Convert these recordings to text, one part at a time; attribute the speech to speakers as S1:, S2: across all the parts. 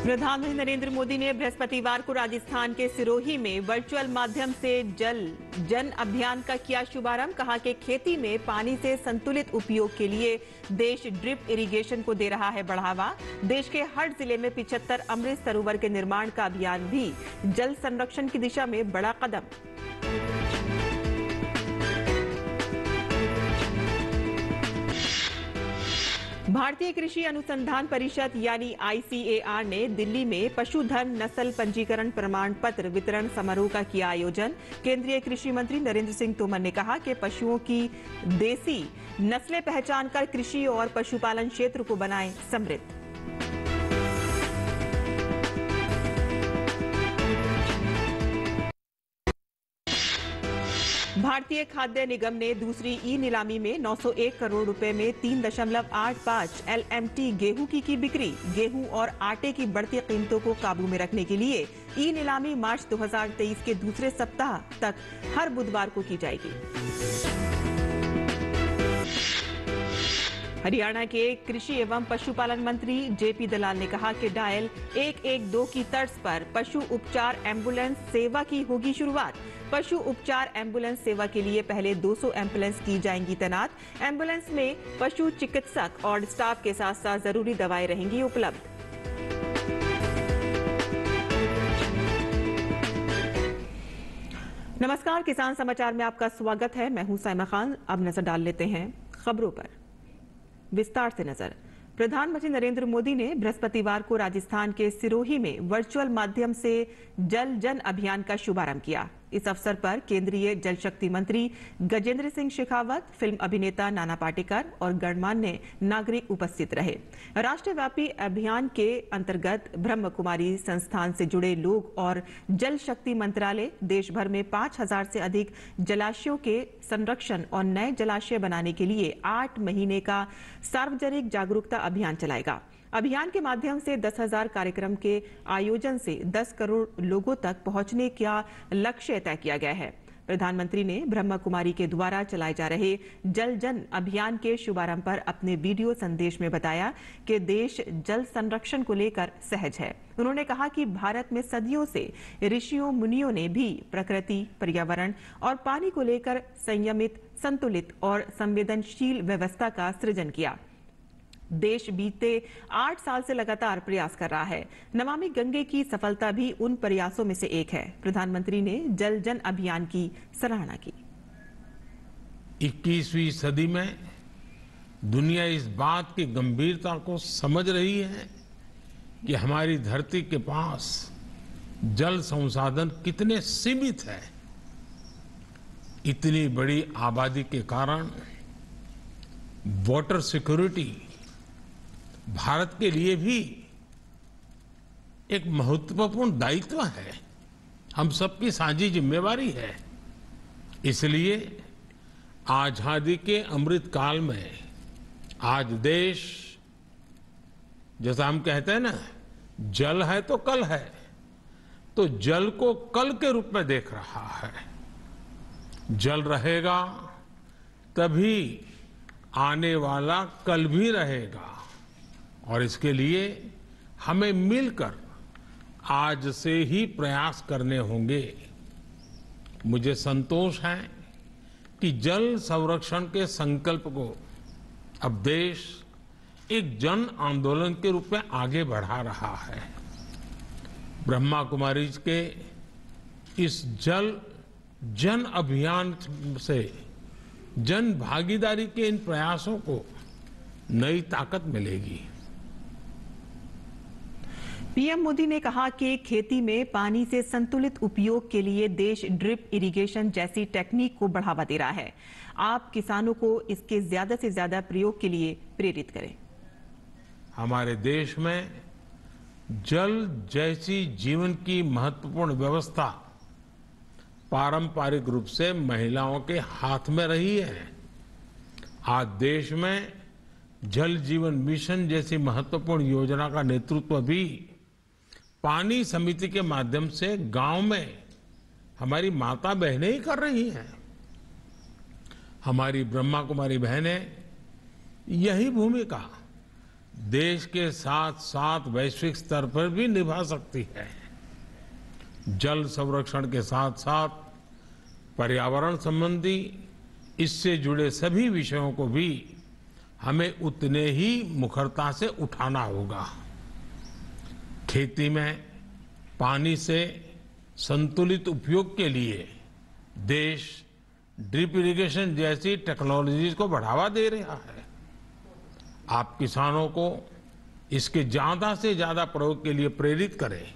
S1: प्रधानमंत्री नरेंद्र मोदी ने बृहस्पतिवार को राजस्थान के सिरोही में वर्चुअल माध्यम से जल जन अभियान का किया शुभारंभ। कहा कि खेती में पानी से संतुलित उपयोग के लिए देश ड्रिप इरिगेशन को दे रहा है बढ़ावा। देश के हर जिले में 75 अमृत सरोवर के निर्माण का अभियान भी जल संरक्षण की दिशा में बड़ा कदम। भारतीय कृषि अनुसंधान परिषद यानी ICAR ने दिल्ली में पशुधन नस्ल पंजीकरण प्रमाण पत्र वितरण समारोह का किया आयोजन। केंद्रीय कृषि मंत्री नरेंद्र सिंह तोमर ने कहा कि पशुओं की देसी नस्लें पहचान कर कृषि और पशुपालन क्षेत्र को बनाएं समृद्ध। भारतीय खाद्य निगम ने दूसरी ई नीलामी में 901 करोड़ रुपए में 3.85 LMT गेहूं की बिक्री। गेहूं और आटे की बढ़ती कीमतों को काबू में रखने के लिए ई नीलामी मार्च 2023 के दूसरे सप्ताह तक हर बुधवार को की जाएगी। हरियाणा के कृषि एवं पशुपालन मंत्री JP दलाल ने कहा कि डायल 112 की तर्ज पर पशु उपचार एम्बुलेंस सेवा की होगी शुरुआत। पशु उपचार एम्बुलेंस सेवा के लिए पहले 200 एम्बुलेंस की जाएंगी तैनात। एम्बुलेंस में पशु चिकित्सक और स्टाफ के साथ साथ जरूरी दवाएं रहेंगी उपलब्ध। नमस्कार, किसान समाचार में आपका स्वागत है। मैं हूं साइमा खान। अब नजर डाल लेते हैं खबरों पर। विस्तार से नजर। प्रधानमंत्री नरेंद्र मोदी ने बृहस्पतिवार को राजस्थान के सिरोही में वर्चुअल माध्यम से जल जन अभियान का शुभारंभ किया। इस अवसर पर केंद्रीय जल शक्ति मंत्री गजेंद्र सिंह शेखावत, फिल्म अभिनेता नाना पाटेकर और गणमान्य नागरिक उपस्थित रहे। राष्ट्रव्यापी अभियान के अंतर्गत ब्रह्म कुमारी संस्थान से जुड़े लोग और जल शक्ति मंत्रालय देश भर में 5000 से अधिक जलाशयों के संरक्षण और नए जलाशय बनाने के लिए 8 महीने का सार्वजनिक जागरूकता अभियान चलाएगा। अभियान के माध्यम से 10,000 कार्यक्रम के आयोजन से 10 करोड़ लोगों तक पहुंचने का लक्ष्य तय किया गया है। प्रधानमंत्री ने ब्रह्म कुमारी के द्वारा चलाए जा रहे जल जन अभियान के शुभारंभ पर अपने वीडियो संदेश में बताया कि देश जल संरक्षण को लेकर सहज है। उन्होंने कहा कि भारत में सदियों से ऋषियों मुनियों ने भी प्रकृति, पर्यावरण और पानी को लेकर संयमित, संतुलित और संवेदनशील व्यवस्था का सृजन किया। देश बीते 8 साल से लगातार प्रयास कर रहा है। नमामि गंगे की सफलता भी उन प्रयासों में से एक है। प्रधानमंत्री ने जल जन अभियान की सराहना की।
S2: 21वीं सदी में दुनिया इस बात की गंभीरता को समझ रही है कि हमारी धरती के पास जल संसाधन कितने सीमित है। इतनी बड़ी आबादी के कारण वाटर सिक्योरिटी भारत के लिए भी एक महत्वपूर्ण दायित्व है, हम सबकी साझी जिम्मेवारी है। इसलिए आजादी के अमृत काल में आज देश, जैसा हम कहते हैं ना, जल है तो कल है, तो जल को कल के रूप में देख रहा है। जल रहेगा तभी आने वाला कल भी रहेगा और इसके लिए हमें मिलकर आज से ही प्रयास करने होंगे। मुझे संतोष है कि जल संरक्षण के संकल्प को अब देश एक जन आंदोलन के रूप में आगे बढ़ा रहा है। ब्रह्मा कुमारी के इस जल जन अभियान से जन भागीदारी के इन प्रयासों को नई ताकत मिलेगी।
S1: पीएम मोदी ने कहा कि खेती में पानी से संतुलित उपयोग के लिए देश ड्रिप इरिगेशन जैसी टेक्निक को बढ़ावा दे रहा है। आप किसानों को इसके ज्यादा से ज्यादा प्रयोग के लिए प्रेरित करें।
S2: हमारे देश में जल जैसी जीवन की महत्वपूर्ण व्यवस्था पारंपरिक रूप से महिलाओं के हाथ में रही है। आज देश में जल जीवन मिशन जैसी महत्वपूर्ण योजना का नेतृत्व भी पानी समिति के माध्यम से गांव में हमारी माता बहनें ही कर रही हैं। हमारी ब्रह्मा कुमारी बहनें यही भूमिका देश के साथ साथ वैश्विक स्तर पर भी निभा सकती है। जल संरक्षण के साथ साथ पर्यावरण संबंधी इससे जुड़े सभी विषयों को भी हमें उतने ही मुखरता से उठाना होगा। खेती में पानी से संतुलित उपयोग के लिए देश ड्रिप इरिगेशन जैसी टेक्नोलॉजीज को बढ़ावा दे रहा है। आप किसानों को इसके ज्यादा से ज्यादा प्रयोग के लिए प्रेरित करें।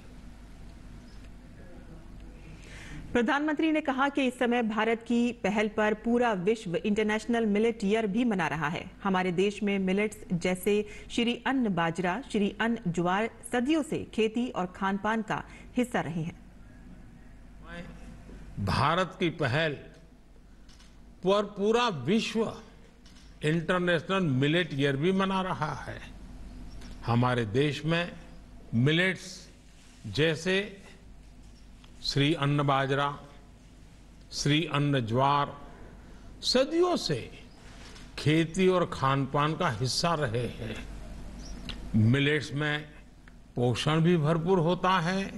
S1: प्रधानमंत्री ने कहा कि इस समय भारत की पहल पर पूरा विश्व इंटरनेशनल मिलेट ईयर भी मना रहा है। हमारे देश में मिलेट्स जैसे श्री अन्न बाजरा, श्री अन्न ज्वार सदियों से खेती और खान पान का हिस्सा रहे हैं।
S2: भारत की पहल पर पूरा विश्व इंटरनेशनल मिलेट ईयर भी मना रहा है। हमारे देश में मिलेट्स जैसे श्री अन्न बाजरा, श्री अन्न ज्वार सदियों से खेती और खान पान का हिस्सा रहे हैं। मिलेट्स में पोषण भी भरपूर होता है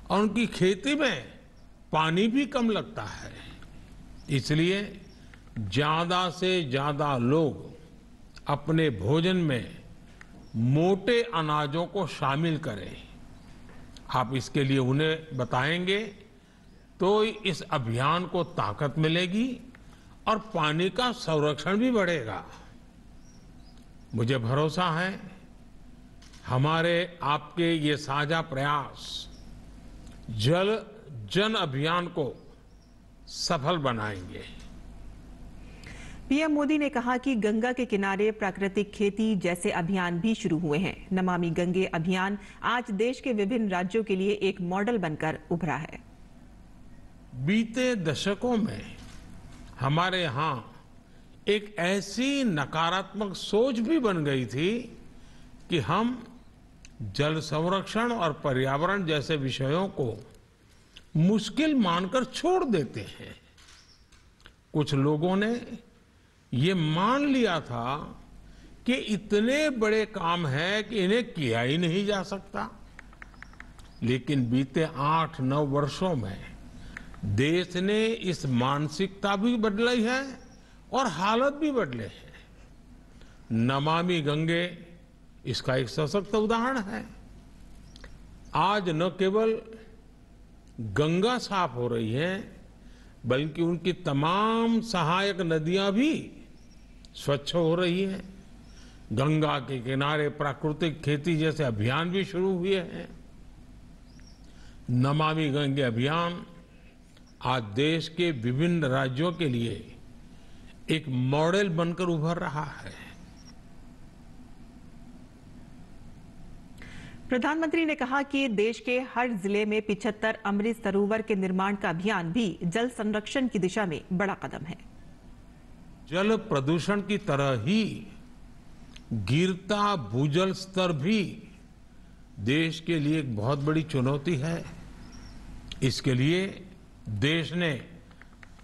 S2: और उनकी खेती में पानी भी कम लगता है। इसलिए ज्यादा से ज्यादा लोग अपने भोजन में मोटे अनाजों को शामिल करें। आप इसके लिए उन्हें बताएंगे तो इस अभियान को ताकत मिलेगी और पानी का संरक्षण भी बढ़ेगा। मुझे भरोसा है हमारे आपके ये साझा प्रयास जल जन अभियान को सफल बनाएंगे।
S1: पीएम मोदी ने कहा कि गंगा के किनारे प्राकृतिक खेती जैसे अभियान भी शुरू हुए हैं। नमामि गंगे अभियान आज देश के विभिन्न राज्यों के लिए एक मॉडल बनकर उभरा है।
S2: बीते दशकों में हमारे यहाँ एक ऐसी नकारात्मक सोच भी बन गई थी कि हम जल संरक्षण और पर्यावरण जैसे विषयों को मुश्किल मानकर छोड़ देते हैं। कुछ लोगों ने ये मान लिया था कि इतने बड़े काम है कि इन्हें किया ही नहीं जा सकता। लेकिन बीते 8-9 वर्षों में देश ने इस मानसिकता भी बदली है और हालत भी बदले हैं। नमामि गंगे इसका एक सशक्त उदाहरण है। आज न केवल गंगा साफ हो रही है बल्कि उनकी तमाम सहायक नदियां भी स्वच्छ हो रही हैं। गंगा के किनारे प्राकृतिक खेती जैसे अभियान भी शुरू हुए हैं। नमामि गंगे अभियान आज देश के विभिन्न राज्यों के लिए एक मॉडल बनकर उभर रहा है।
S1: प्रधानमंत्री ने कहा कि देश के हर जिले में 75 अमृत सरोवर के निर्माण का अभियान भी जल संरक्षण की दिशा में बड़ा कदम है।
S2: जल प्रदूषण की तरह ही गिरता भूजल स्तर भी देश के लिए एक बहुत बड़ी चुनौती है। इसके लिए देश ने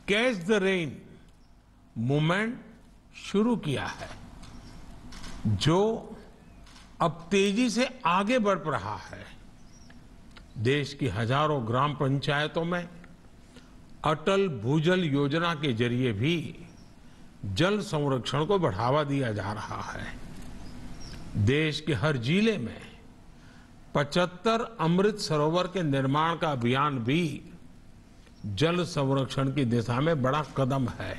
S2: कैच द रेन मूवमेंट शुरू किया है, जो अब तेजी से आगे बढ़ रहा है। देश की हजारों ग्राम पंचायतों में अटल भूजल योजना के जरिए भी जल संरक्षण को बढ़ावा दिया जा रहा है। देश के हर जिले में 75 अमृत सरोवर के निर्माण का अभियान भी जल संरक्षण की दिशा में बड़ा कदम है।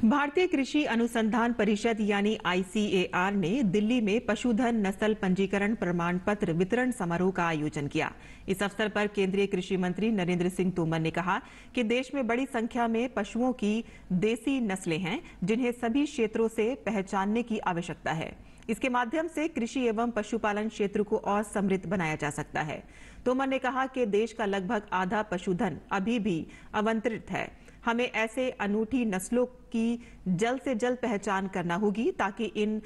S1: भारतीय कृषि अनुसंधान परिषद यानी ICAR ने दिल्ली में पशुधन नस्ल पंजीकरण प्रमाण पत्र वितरण समारोह का आयोजन किया। इस अवसर पर केंद्रीय कृषि मंत्री नरेंद्र सिंह तोमर ने कहा कि देश में बड़ी संख्या में पशुओं की देसी नस्लें हैं जिन्हें सभी क्षेत्रों से पहचानने की आवश्यकता है। इसके माध्यम से कृषि एवं पशुपालन क्षेत्र को और समृद्ध बनाया जा सकता है। तोमर ने कहा कि देश का लगभग आधा पशुधन अभी भी अवंतरित है। हमें ऐसे अनूठी नस्लों की जल्द से जल्द पहचान करना होगी ताकि इन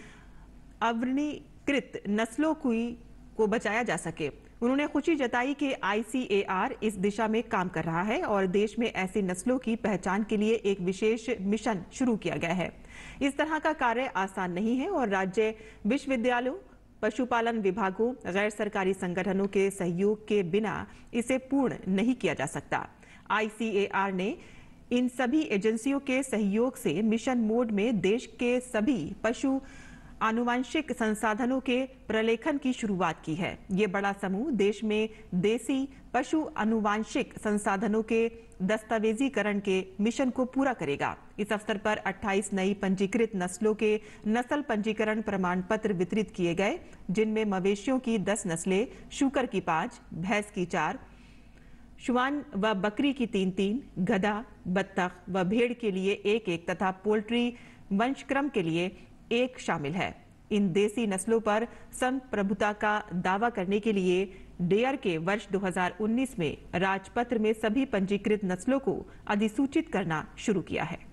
S1: अवर्णीकृत नस्लों को बचाया जा सके। उन्होंने खुशी जताई कि ICAR इस दिशा में काम कर रहा है और देश में ऐसी नस्लों की पहचान के लिए एक विशेष मिशन शुरू किया गया है। इस तरह का कार्य आसान नहीं है और राज्य विश्वविद्यालयों, पशुपालन विभागों, गैर सरकारी संगठनों के सहयोग के बिना इसे पूर्ण नहीं किया जा सकता। ICAR ने इन सभी एजेंसियों के सहयोग से मिशन मोड में देश के सभी पशु आनुवंशिक संसाधनों के प्रलेखन की शुरुआत की है। ये बड़ा समूह देश में देसी पशु आनुवंशिक संसाधनों के दस्तावेजीकरण के मिशन को पूरा करेगा। इस अवसर पर 28 नई पंजीकृत नस्लों के नस्ल पंजीकरण प्रमाण पत्र वितरित किए गए, जिनमें मवेशियों की 10 नस्लें, शूकर की 5, भैंस की 4, श्वान व बकरी की 3-3, गधा, बत्तख व भेड़ के लिए 1-1 तथा पोल्ट्री वंशक्रम के लिए 1 शामिल है। इन देसी नस्लों पर संप्रभुता का दावा करने के लिए डेयर के वर्ष 2019 में राजपत्र में सभी पंजीकृत नस्लों को अधिसूचित करना शुरू किया है।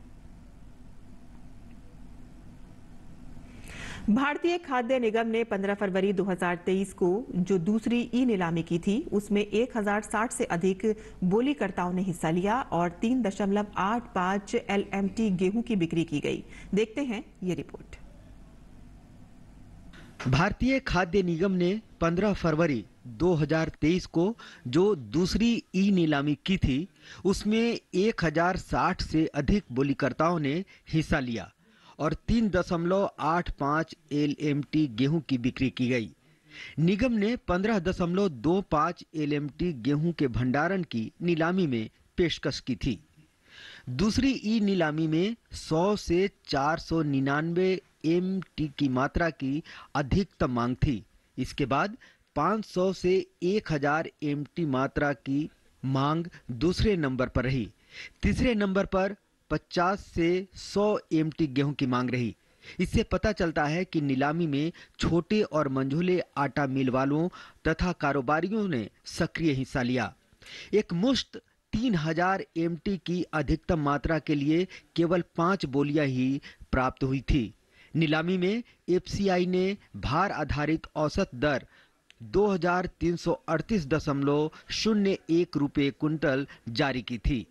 S1: भारतीय खाद्य निगम ने 15 फरवरी 2023 को जो दूसरी ई-नीलामी की थी, उसमें 1060 से अधिक बोलीकर्ताओं ने हिस्सा लिया और 3.85 LMT गेहूं की बिक्री की गई। देखते हैं ये रिपोर्ट।
S3: भारतीय खाद्य निगम ने 15 फरवरी 2023 को जो दूसरी ई-नीलामी की थी, उसमें 1060 से अधिक बोलीकर्ताओं ने हिस्सा लिया और 3.85 LMT गेहूं की बिक्री की गई। निगम ने 15.25 LMT गेहूं के भंडारण की नीलामी में पेशकश की थी। दूसरी ई नीलामी में 100 से 499 MT की मात्रा की अधिकतम मांग थी। इसके बाद 500 से 1000 MT मात्रा की मांग दूसरे नंबर पर रही। तीसरे नंबर पर 50 से 100 MT गेहूं की मांग रही। इससे पता चलता है कि नीलामी में छोटे और मंझोले आटा मिल वालों तथा कारोबारियों ने सक्रिय हिस्सा लिया। एक मुश्त 3000 MT की अधिकतम मात्रा के लिए केवल 5 बोलियां ही प्राप्त हुई थी। नीलामी में FCI ने भार आधारित औसत दर 2338.01 रुपये क्विंटल जारी की थी।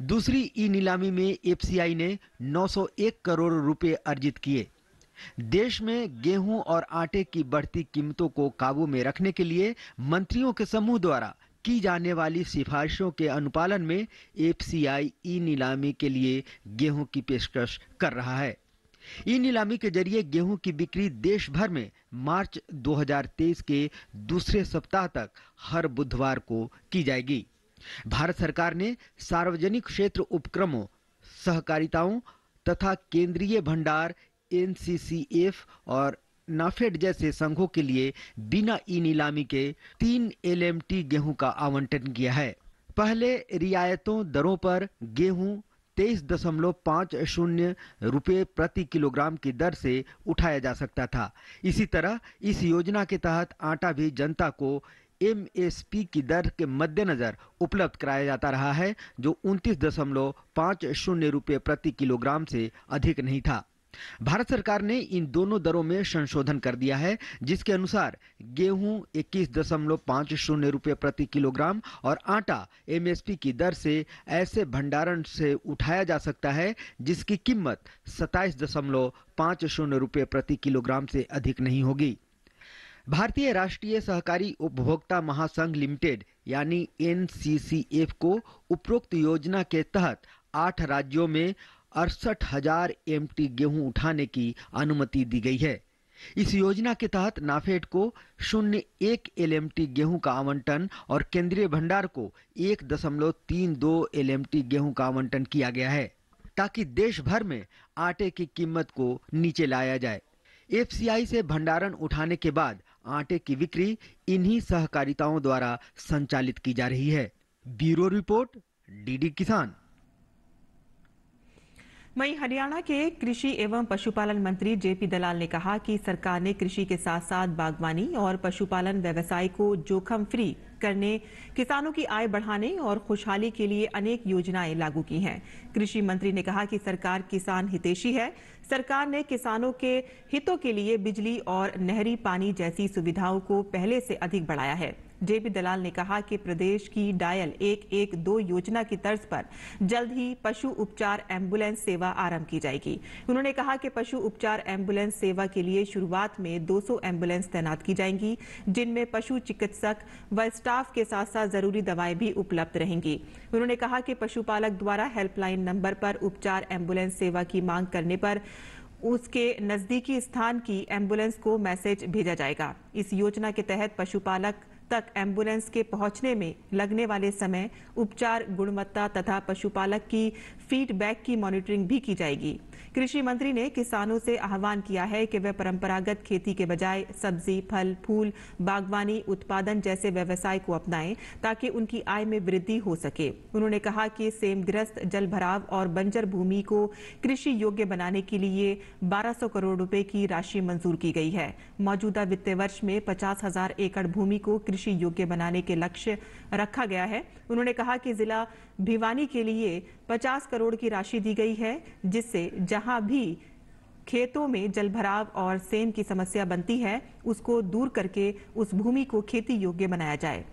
S3: दूसरी ई नीलामी में FCI ने 901 करोड़ रुपए अर्जित किए। देश में गेहूं और आटे की बढ़ती कीमतों को काबू में रखने के लिए मंत्रियों के समूह द्वारा की जाने वाली सिफारिशों के अनुपालन में FCI ई नीलामी के लिए गेहूं की पेशकश कर रहा है। ई नीलामी के जरिए गेहूं की बिक्री देश भर में मार्च 2023 के दूसरे सप्ताह तक हर बुधवार को की जाएगी। भारत सरकार ने सार्वजनिक क्षेत्र उपक्रमों, सहकारिताओं तथा केंद्रीय भंडार NCCF और नाफेड जैसे संघों के लिए बिना ई नीलामी के 3 LMT गेहूं का आवंटन किया है। पहले रियायतों दरों पर गेहूं 23.50 रुपये प्रति किलोग्राम की दर से उठाया जा सकता था। इसी तरह इस योजना के तहत आटा भी जनता को MSP की दर के मद्देनजर उपलब्ध कराया जाता रहा है, जो 29.50 रुपये प्रति किलोग्राम से अधिक नहीं था। भारत सरकार ने इन दोनों दरों में संशोधन कर दिया है, जिसके अनुसार गेहूं 21.50 रुपये प्रति किलोग्राम और आटा MSP की दर से ऐसे भंडारण से उठाया जा सकता है जिसकी कीमत 27.50 रुपये प्रति किलोग्राम से अधिक नहीं होगी। भारतीय राष्ट्रीय सहकारी उपभोक्ता महासंघ लिमिटेड यानी NCCF को उपरोक्त योजना के तहत 8 राज्यों में 68,000 MT गेहूं उठाने की अनुमति दी गई है। इस योजना के तहत नाफेड को 0.1 LMT गेहूं का आवंटन और केंद्रीय भंडार को 1.32 LMT गेहूं का आवंटन किया गया है, ताकि देश भर में आटे की कीमत को नीचे लाया जाए। FCI से भंडारण उठाने के बाद आटे की बिक्री इन्हीं सहकारिताओं द्वारा संचालित की जा रही है। ब्यूरो रिपोर्ट, DD किसान।
S1: वहीं हरियाणा के कृषि एवं पशुपालन मंत्री JP दलाल ने कहा कि सरकार ने कृषि के साथ साथ बागवानी और पशुपालन व्यवसाय को जोखिम फ्री करने, किसानों की आय बढ़ाने और खुशहाली के लिए अनेक योजनाएं लागू की हैं। कृषि मंत्री ने कहा कि सरकार किसान हितैषी है। सरकार ने किसानों के हितों के लिए बिजली और नहरी पानी जैसी सुविधाओं को पहले से अधिक बढ़ाया है। जेबी दलाल ने कहा कि प्रदेश की डायल 112 योजना की तर्ज पर जल्द ही पशु उपचार एम्बुलेंस सेवा आरंभ की जाएगी। उन्होंने कहा कि पशु उपचार एम्बुलेंस सेवा के लिए शुरुआत में 200 एम्बुलेंस तैनात की जाएंगी, जिनमें पशु चिकित्सक व स्टाफ के साथ साथ जरूरी दवाएं भी उपलब्ध रहेंगी। उन्होंने कहा कि पशुपालक द्वारा हेल्पलाइन नंबर पर उपचार एम्बुलेंस सेवा की मांग करने पर उसके नजदीकी स्थान की एम्बुलेंस को मैसेज भेजा जाएगा। इस योजना के तहत पशुपालक तक एम्बुलेंस के पहुंचने में लगने वाले समय, उपचार गुणवत्ता तथा पशुपालक की फीडबैक की मॉनिटरिंग भी की जाएगी। कृषि मंत्री ने किसानों से आह्वान किया है कि वे परंपरागत खेती के बजाय सब्जी, फल, फूल, बागवानी उत्पादन जैसे व्यवसाय को अपनाएं ताकि उनकी आय में वृद्धि हो सके। उन्होंने कहा कि सेमग्रस्त जलभराव और बंजर भूमि को कृषि योग्य बनाने के लिए 1200 करोड़ रुपए की राशि मंजूर की गई है। मौजूदा वित्तीय वर्ष में 50,000 एकड़ भूमि को कृषि योग्य बनाने के लक्ष्य रखा गया है। उन्होंने कहा कि जिला भिवानी के लिए 50 करोड़ की राशि दी गई है, जिससे जहां भी खेतों में जलभराव और सेम की समस्या बनती है, उसको दूर करके उस भूमि को खेती योग्य बनाया जाए।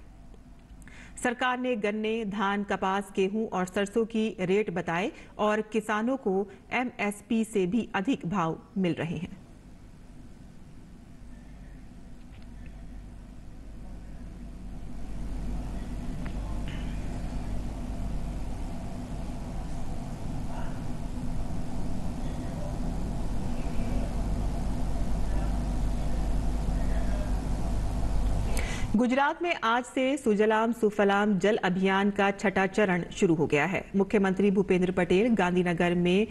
S1: सरकार ने गन्ने, धान, कपास, गेहूं और सरसों की रेट बताए और किसानों को एमएसपी से भी अधिक भाव मिल रहे हैं। गुजरात में आज से सुजलाम सुफलाम जल अभियान का छठा चरण शुरू हो गया है। मुख्यमंत्री भूपेंद्र पटेल गांधीनगर में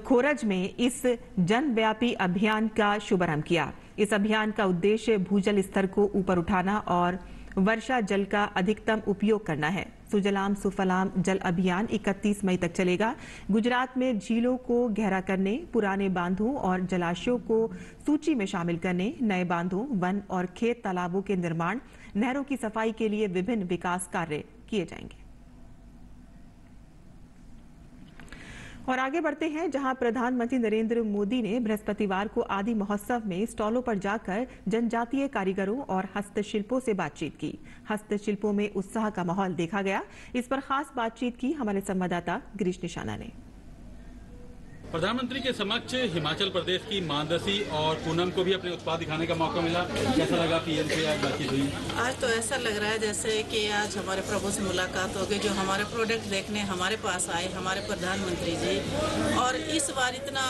S1: खोरज में इस जनव्यापी अभियान का शुभारंभ किया। इस अभियान का उद्देश्य भूजल स्तर को ऊपर उठाना और वर्षा जल का अधिकतम उपयोग करना है। सुजलाम सुफलाम जल अभियान 31 मई तक चलेगा। गुजरात में झीलों को गहरा करने, पुराने बांधों और जलाशयों को सूची में शामिल करने, नए बांधों, वन और खेत तालाबों के निर्माण, नहरों की सफाई के लिए विभिन्न विकास कार्य किए जाएंगे। और आगे बढ़ते हैं, जहां प्रधानमंत्री नरेंद्र मोदी ने बृहस्पतिवार को आदि महोत्सव में स्टॉलों पर जाकर जनजातीय कारीगरों और हस्तशिल्पों से बातचीत की। हस्तशिल्पों में उत्साह का माहौल देखा गया। इस पर खास बातचीत की हमारे संवाददाता गिरीश निशाना ने।
S4: प्रधानमंत्री के समक्ष हिमाचल प्रदेश की मानदसी और पूनम को भी अपने उत्पाद दिखाने का मौका मिला। कैसा लगा पीएम से आज बातचीत हुई?
S5: आज तो ऐसा लग रहा है जैसे कि आज हमारे प्रभु से मुलाकात हो गई, जो हमारे प्रोडक्ट देखने हमारे पास आए, हमारे प्रधानमंत्री जी। और इस बार इतना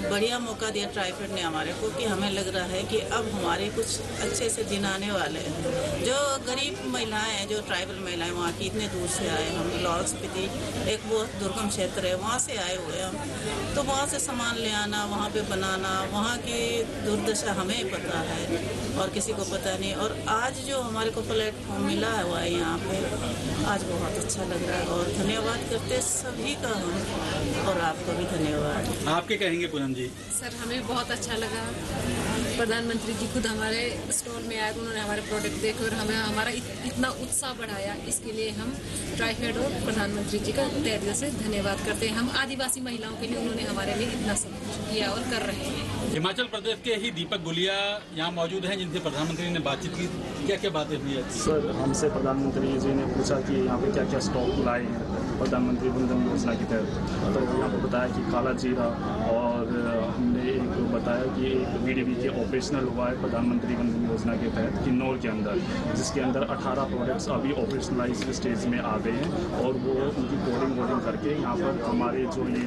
S5: बढ़िया मौका दिया ट्राइफेड ने हमारे को कि हमें लग रहा है कि अब हमारे कुछ अच्छे से दिन आने वाले हैं। जो गरीब महिलाएं हैं, जो ट्राइबल महिलाएं वहाँ की इतने दूर से आए, हम लाहौल स्पीति एक बहुत दुर्गम क्षेत्र है, वहाँ से आए हुए हम, तो वहाँ से सामान ले आना, वहाँ पे बनाना, वहाँ की दुर्दशा हमें पता है और किसी को पता नहीं। और आज जो हमारे को प्लेटफॉर्म मिला हुआ है यहाँ पे, आज बहुत अच्छा लग रहा है और धन्यवाद करते सभी का हम, और आपको भी धन्यवाद।
S4: आपके कहेंगे पूनम जी?
S6: सर, हमें बहुत अच्छा लगा। प्रधानमंत्री जी खुद हमारे स्टॉल में आए, उन्होंने हमारे प्रोडक्ट देखे और हमें हमारा इतना उत्साह बढ़ाया। इसके लिए हम ट्राइफेड और प्रधानमंत्री जी का तहे दिल से धन्यवाद करते हैं। हम आदिवासी महिलाओं के लिए उन्होंने हमारे लिए इतना सब किया और कर रहे हैं।
S4: हिमाचल प्रदेश के ही दीपक गुलिया यहाँ मौजूद हैं, जिनसे प्रधानमंत्री ने बातचीत की। क्या क्या बातें हुई?
S7: सर, हमसे प्रधानमंत्री जी ने पूछा कि यहाँ पे क्या क्या स्टॉक लाए हैं प्रधानमंत्री वंदन योजना के तहत। तो यहाँ पर बताया कि काला जीरा, और हमने एक बताया कि एक बीडीबी के ऑपरेशनल हुआ है प्रधानमंत्री वंदन योजना के तहत किन्नौर के अंदर, जिसके अंदर 18 प्रोडक्ट्स अभी ऑपरेशनलाइज स्टेज में आ गए हैं और वो उनकी कोडिंग करके यहाँ पर हमारे जो ये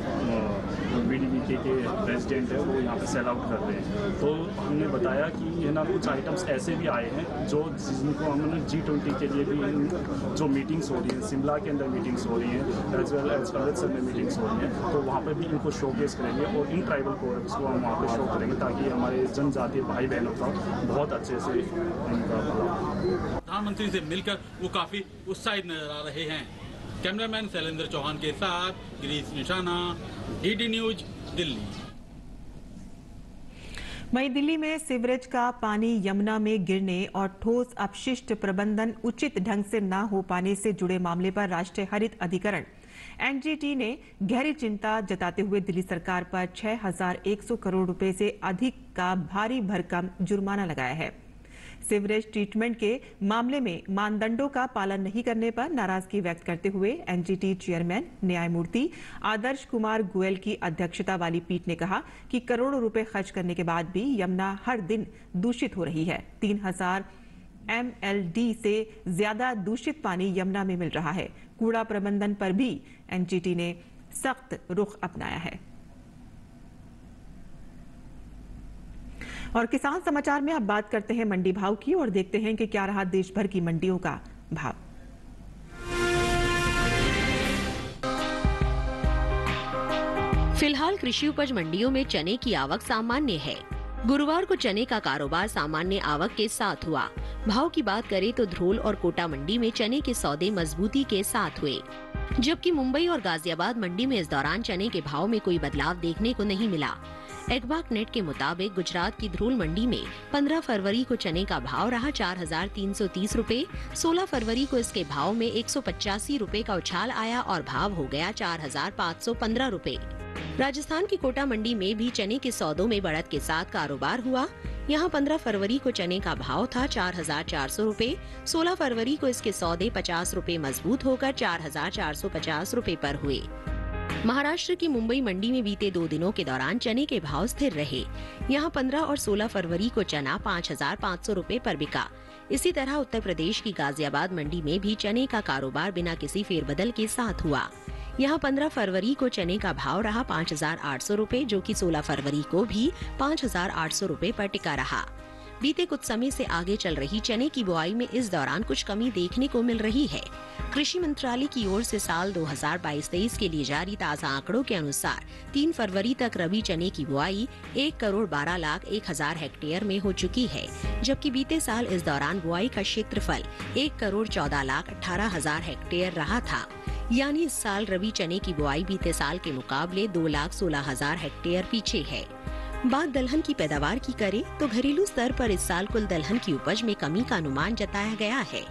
S7: बीडीबी के प्रेसिडेंट है वो यहाँ पर सेल आउट कर रहे हैं। तो हमने बताया कि ये ना कुछ आइटम्स ऐसे भी आए हैं जो जिनको हमने G20 के लिए भी जो मीटिंग्स हो रही हैं, शिमला के अंदर मीटिंग्स हो रही हैं, एज वेल एज अमृतसर में मीटिंग्स हो रही हैं, तो वहाँ पर भी इनको शोकेस करेंगे और इन ट्राइबल प्रोडक्ट्स को हम वहाँ पर शो करेंगे ताकि हमारे जनजातीय भाई बहनों का बहुत अच्छे से उनका
S4: प्रधानमंत्री से मिलकर वो काफी उत्साहित नजर आ रहे हैं। कैमरामैन शैलेंद्र चौहान के साथ गिरीश निशाना, DD न्यूज, दिल्ली।
S1: वहीं दिल्ली में सीवरेज का पानी यमुना में गिरने और ठोस अपशिष्ट प्रबंधन उचित ढंग से न हो पाने से जुड़े मामले पर राष्ट्रीय हरित अधिकरण NGT ने गहरी चिंता जताते हुए दिल्ली सरकार पर 6,100 करोड़ रुपए से अधिक का भारी भरकम जुर्माना लगाया है। सीवरेज ट्रीटमेंट के मामले में मानदंडों का पालन नहीं करने पर नाराजगी व्यक्त करते हुए एनजीटी चेयरमैन न्यायमूर्ति आदर्श कुमार गोयल की अध्यक्षता वाली पीठ ने कहा कि करोड़ों रुपए खर्च करने के बाद भी यमुना हर दिन दूषित हो रही है। 3000 MLD से ज्यादा दूषित पानी यमुना में मिल रहा है। कूड़ा प्रबंधन पर भी एनजीटी ने सख्त रुख अपनाया है। और किसान समाचार में अब बात करते हैं मंडी भाव की और देखते हैं कि क्या रहा देश भर की मंडियों का भाव।
S8: फिलहाल कृषि उपज मंडियों में चने की आवक सामान्य है। गुरुवार को चने का कारोबार सामान्य आवक के साथ हुआ। भाव की बात करें तो ध्रोल और कोटा मंडी में चने के सौदे मजबूती के साथ हुए, जबकि मुंबई और गाजियाबाद मंडी में इस दौरान चने के भाव में कोई बदलाव देखने को नहीं मिला। एगबाक नेट के मुताबिक गुजरात की ध्रोल मंडी में 15 फरवरी को चने का भाव रहा 4,330 रुपए। 16 फरवरी को इसके भाव में 185 रुपए का उछाल आया और भाव हो गया 4,515 रुपए। राजस्थान की कोटा मंडी में भी चने के सौदों में बढ़त के साथ कारोबार हुआ। यहाँ 15 फरवरी को चने का भाव था 4,400 रुपए। 16 फरवरी को इसके सौदे 50 रुपए मजबूत होकर 4,450 रुपए पर हुए। महाराष्ट्र की मुंबई मंडी में बीते 2 दिनों के दौरान चने के भाव स्थिर रहे। यहाँ 15 और 16 फरवरी को चना 5,500 रुपए पर बिका। इसी तरह उत्तर प्रदेश की गाजियाबाद मंडी में भी चने का कारोबार बिना किसी फेरबदल के साथ हुआ। यहाँ 15 फरवरी को चने का भाव रहा 5,800 रुपए, जो कि 16 फरवरी को भी 5,800 रुपए पर टिका रहा। बीते कुछ समय से आगे चल रही चने की बुआई में इस दौरान कुछ कमी देखने को मिल रही है। कृषि मंत्रालय की ओर से साल 2022-23 के लिए जारी ताज़ा आंकड़ों के अनुसार 3 फरवरी तक रबी चने की बुआई 1,12,01,000 हेक्टेयर में हो चुकी है, जबकि बीते साल इस दौरान बुआई का क्षेत्रफल 1,14,18,000 हेक्टेयर रहा था। यानी इस साल रबी चने की बुआई बीते साल के मुकाबले 2,16,000 हेक्टेयर पीछे है। बात दलहन की पैदावार की करें तो घरेलू स्तर पर इस साल कुल दलहन की उपज में कमी का अनुमान जताया गया है।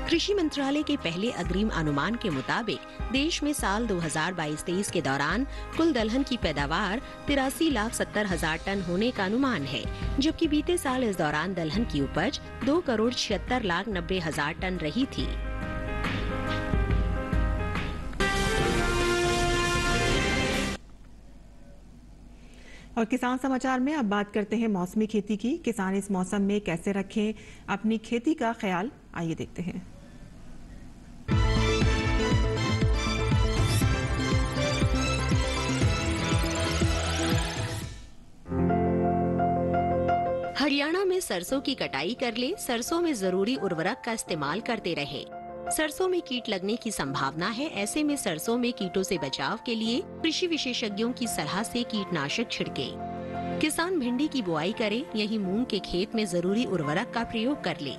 S8: कृषि मंत्रालय के पहले अग्रिम अनुमान के मुताबिक देश में साल 2022-23 के दौरान कुल दलहन की पैदावार 83,70,000 टन होने का अनुमान है, जबकि बीते साल इस दौरान दलहन की उपज 2,76,90,000 टन रही थी।
S1: और किसान समाचार में अब बात करते हैं मौसमी खेती की। किसान इस मौसम में कैसे रखें अपनी खेती का ख्याल, आइए देखते हैं।
S8: हरियाणा में सरसों की कटाई कर ले। सरसों में जरूरी उर्वरक का इस्तेमाल करते रहे। सरसों में कीट लगने की संभावना है, ऐसे में सरसों में कीटों से बचाव के लिए कृषि विशेषज्ञों की सलाह से कीटनाशक छिड़के। किसान भिंडी की बुआई करे, यही मूंग के खेत में जरूरी उर्वरक का प्रयोग कर ले।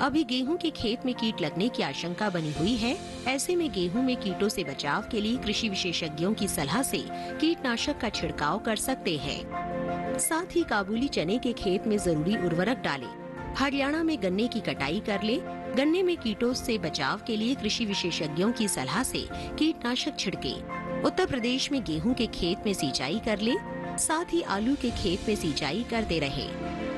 S8: अभी गेहूं के खेत में कीट लगने की आशंका बनी हुई है, ऐसे में गेहूं में कीटों से बचाव के लिए कृषि विशेषज्ञों की सलाह से कीटनाशक का छिड़काव कर सकते हैं। साथ ही काबुली चने के खेत में जरूरी उर्वरक डालें। हरियाणा में गन्ने की कटाई कर ले। गन्ने में कीटों से बचाव के लिए कृषि विशेषज्ञों की सलाह से कीटनाशक छिड़के। उत्तर प्रदेश में गेहूं के खेत में सिंचाई कर ले। साथ ही आलू के खेत में सिंचाई करते रहे।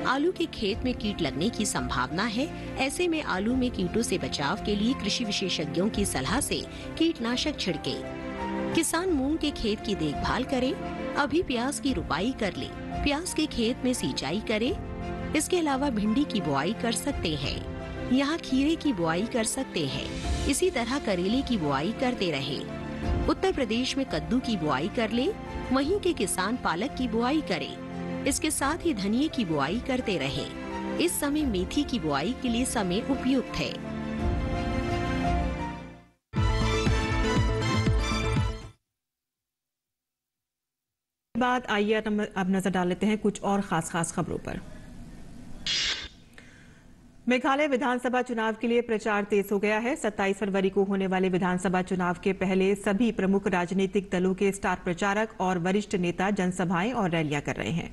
S8: आलू के खेत में कीट लगने की संभावना है, ऐसे में आलू में कीटों से बचाव के लिए कृषि विशेषज्ञों की सलाह से कीटनाशक छिड़के। किसान मूंग के खेत की देखभाल करे। अभी प्याज की रुपाई कर ले। प्याज के खेत में सिंचाई करे। इसके अलावा भिंडी की बुआई कर सकते हैं। यहाँ खीरे की बुआई कर सकते हैं। इसी तरह करेले की बुआई करते रहे। उत्तर प्रदेश में कद्दू की बुआई कर ले। वहीं के किसान पालक की बुआई करें। इसके साथ ही धनिये की बुआई करते रहे। इस समय मेथी की बुआई के लिए समय उपयुक्त है।
S1: बाद आइए अब नजर डाल लेते हैं कुछ और खास खबरों पर। मेघालय विधानसभा चुनाव के लिए प्रचार तेज हो गया है। 27 फरवरी को होने वाले विधानसभा चुनाव के पहले सभी प्रमुख राजनीतिक दलों के स्टार प्रचारक और वरिष्ठ नेता जनसभाएं और रैलियां कर रहे हैं।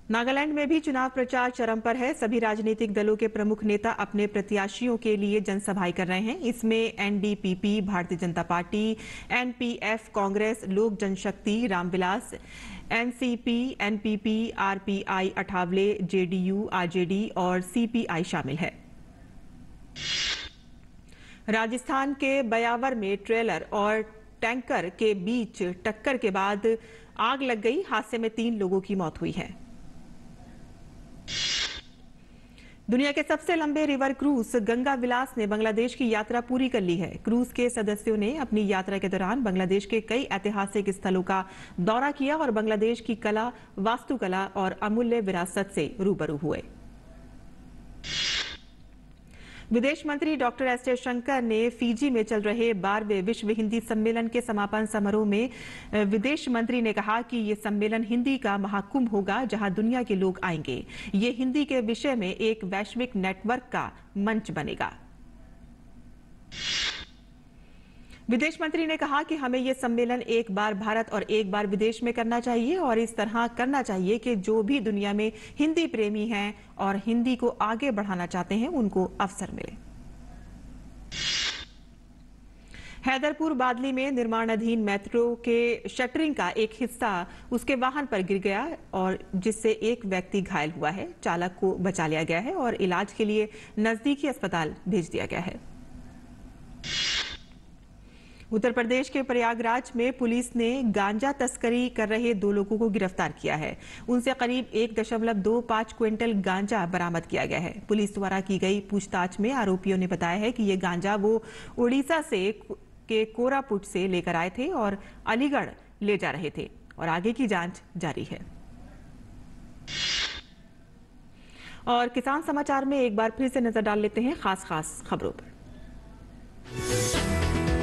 S1: नागालैंड में भी चुनाव प्रचार चरम पर है। सभी राजनीतिक दलों के प्रमुख नेता अपने प्रत्याशियों के लिए जनसभाएं कर रहे हैं। इसमें NDPP, Bharatiya Janata party, NPF, Congress, Lok Janshakti, Ramvilas, NCP, NPP, RPI, Athawale, JDU, RJD और सीपीआई शामिल है। राजस्थान के बयावर में ट्रेलर और टैंकर के बीच टक्कर के बाद आग लग गई। हादसे में 3 लोगों की मौत हुई है। दुनिया के सबसे लंबे रिवर क्रूज गंगा विलास ने बांग्लादेश की यात्रा पूरी कर ली है। क्रूज के सदस्यों ने अपनी यात्रा के दौरान बांग्लादेश के कई ऐतिहासिक स्थलों का दौरा किया और बांग्लादेश की कला, वास्तुकला और अमूल्य विरासत से रूबरू हुए। विदेश मंत्री डॉक्टर एस जयशंकर ने फिजी में चल रहे 12वें विश्व हिंदी सम्मेलन के समापन समारोह में विदेश मंत्री ने कहा कि ये सम्मेलन हिंदी का महाकुंभ होगा, जहां दुनिया के लोग आएंगे। ये हिंदी के विषय में एक वैश्विक नेटवर्क का मंच बनेगा। विदेश मंत्री ने कहा कि हमें यह सम्मेलन एक बार भारत और एक बार विदेश में करना चाहिए और इस तरह करना चाहिए कि जो भी दुनिया में हिंदी प्रेमी हैं और हिंदी को आगे बढ़ाना चाहते हैं, उनको अवसर मिले। हैदरपुर बादली में निर्माणाधीन मेट्रो के शटरिंग का एक हिस्सा उसके वाहन पर गिर गया और जिससे एक व्यक्ति घायल हुआ है। चालक को बचा लिया गया है और इलाज के लिए नजदीकी अस्पताल भेज दिया गया है। उत्तर प्रदेश के प्रयागराज में पुलिस ने गांजा तस्करी कर रहे 2 लोगों को गिरफ्तार किया है। उनसे करीब 1.25 क्विंटल गांजा बरामद किया गया है। पुलिस द्वारा की गई पूछताछ में आरोपियों ने बताया है कि ये गांजा वो उड़ीसा के कोरापुट से लेकर आए थे और अलीगढ़ ले जा रहे थे और आगे की जांच जारी है। और किसान समाचार में एक बार फिर से नजर डाल लेते हैं खास खबरों पर।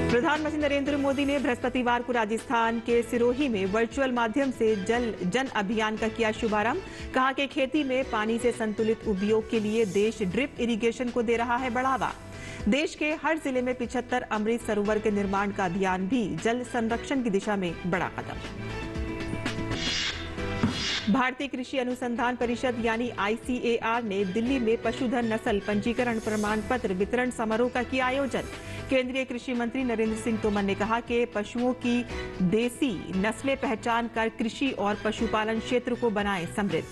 S1: प्रधानमंत्री नरेंद्र मोदी ने बृहस्पतिवार को राजस्थान के सिरोही में वर्चुअल माध्यम से जन अभियान का किया शुभारंभ। कहा कि खेती में पानी से संतुलित उपयोग के लिए देश ड्रिप इरिगेशन को दे रहा है बढ़ावा। देश के हर जिले में 75 अमृत सरोवर के निर्माण का अभियान भी जल संरक्षण की दिशा में बड़ा कदम। भारतीय कृषि अनुसंधान परिषद यानी ICAR ने दिल्ली में पशुधन नस्ल पंजीकरण प्रमाण पत्र वितरण समारोह का किया आयोजन। केंद्रीय कृषि मंत्री नरेंद्र सिंह तोमर ने कहा कि पशुओं की देसी नस्लें पहचान कर कृषि और पशुपालन क्षेत्र को बनाएं समृद्ध।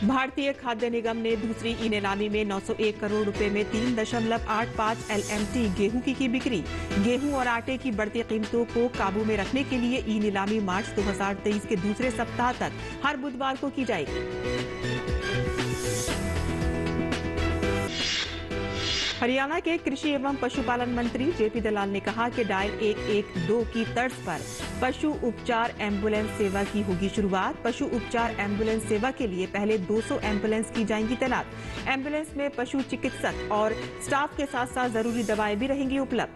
S1: भारतीय खाद्य निगम ने दूसरी ई नीलामी में 901 करोड़ रुपए में 3.85 LMT गेहूं की बिक्री। गेहूं और आटे की बढ़ती कीमतों को काबू में रखने के लिए ई नीलामी मार्च 2023 के दूसरे सप्ताह तक हर बुधवार को की जाएगी। हरियाणा के कृषि एवं पशुपालन मंत्री जेपी दलाल ने कहा कि डायल 112 की तर्ज पर पशु उपचार एम्बुलेंस सेवा की होगी शुरुआत। पशु उपचार एम्बुलेंस सेवा के लिए पहले 200 एम्बुलेंस की जाएंगी तैनात। एम्बुलेंस में पशु चिकित्सक और स्टाफ के साथ साथ जरूरी दवाएं भी रहेंगी उपलब्ध।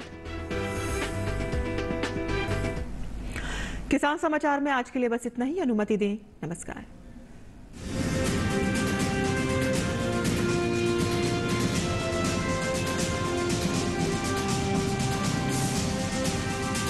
S1: किसान समाचार में आज के लिए बस इतना ही। अनुमति दें। नमस्कार।